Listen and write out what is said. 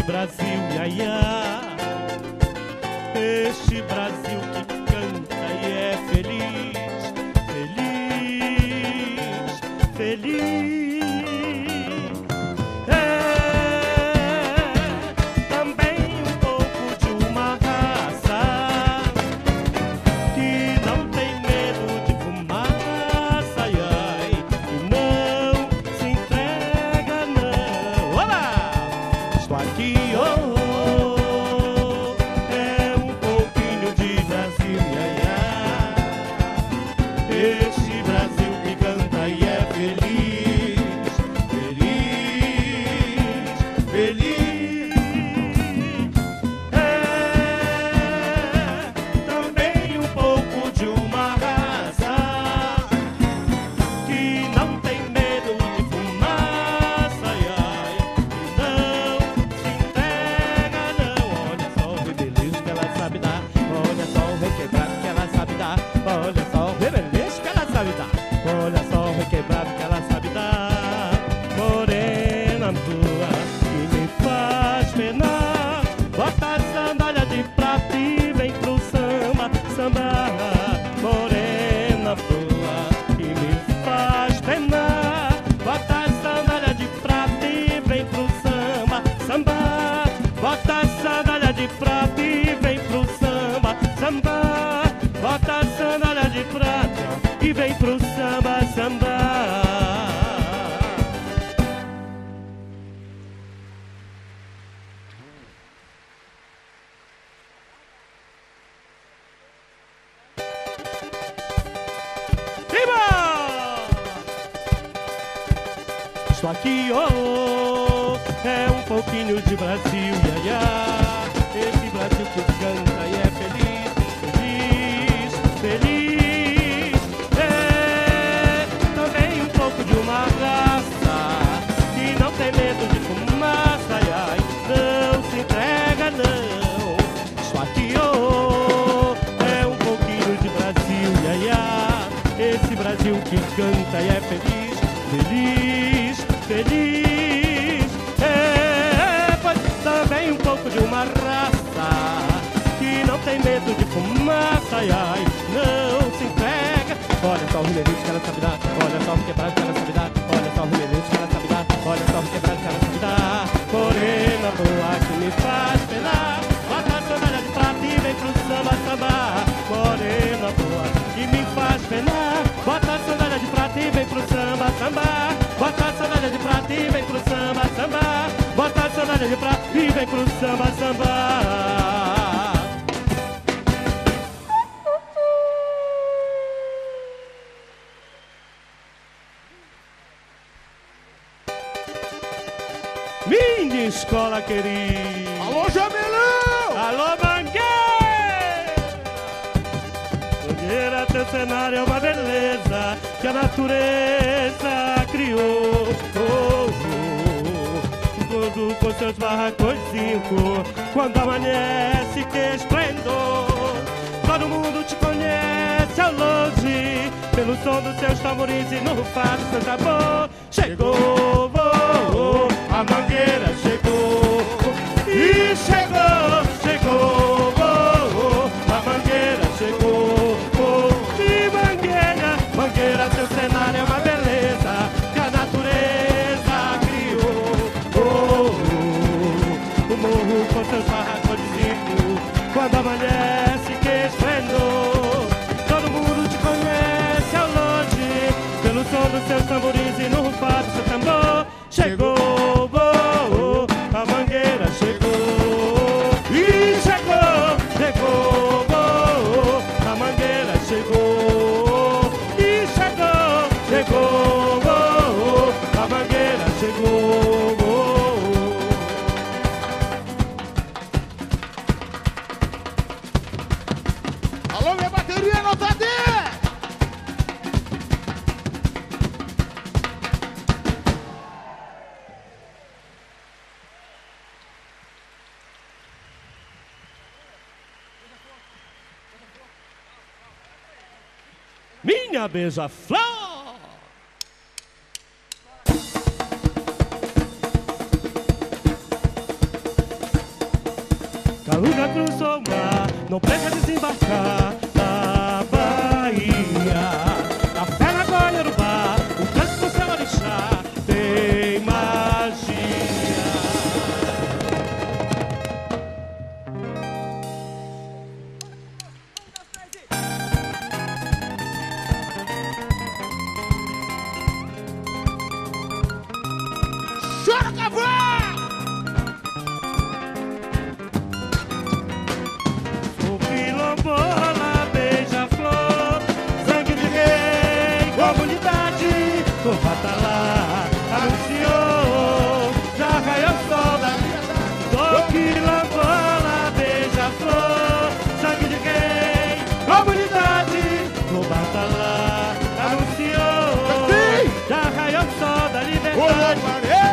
Brasil, iaiá, este Brasil que canta e é feliz, feliz, feliz. Isso aqui, oh, é um pouquinho de Brasil, iaiá. Esse Brasil que canta e é feliz, feliz, feliz. É também um pouco de uma raça que não tem medo de fumaça, ai, ai, não se entrega, não. Isso aqui, oh, é um pouquinho de Brasil, iaiá. Esse Brasil que canta e é feliz, feliz, feliz. É, pois também um pouco de uma raça que não tem medo de fumaça, ai, ai, não se entrega. Olha só o rulerito que ela sabe dar, olha só o quebrado que ela sabe dar, olha só o rulerito que ela sabe dar, olha só o quebrado que ela sabe dar. Morena boa que me faz penar, bota a sandália de prata e vem pro samba, samba. Morena boa que me faz penar, bota a sandália de prata e vem pro samba, samba. Bota a sandália de prata e vem pro samba, samba. Bota a sandália de prata e vem pro samba, samba. Minha escola querida. Alô, Jamilão! Alô, Mangueira! Mangueira, teu cenário é uma beleza que a natureza criou. Oh, oh. Todo com seus barracões cinco, quando amanhece, que esplendor. Todo mundo te conhece ao longe, pelo som dos seus tamborins e no rufar do seu tambor. Chegou, oh, oh, a Mangueira chegou. E chegou, chegou, oh, oh, a Mangueira chegou. Oh, e Mangueira, Mangueira, seu cenário é uma beleza que a natureza criou. Oh, oh, o morro com seus barracões de zinco, quando amanhece, que esplendor. Todo mundo te conhece ao longe, pelo som dos seus tamborins e no rufar do seu tambor. Chegou, oh, oh, a Mangueira chegou. E chegou, chegou, oh, oh, a Mangueira chegou. E chegou, chegou, oh, oh, a Mangueira chegou. Alô, minha bateria, nota 10! Minha beija-flor! Taruga cruzou o mar, não precisa desembarcar na Bahia. A fé na Goiarubá, o canto do seu orixá tem magia. Chora, cavalo! O quilombola, beija-flor, sangue de rei, comunidade, o batalá anunciou, já raiou o sol da do quilombola, beija-flor, sangue de rei, comunidade, o batalá anunciou, já raiou o sol da liberdade.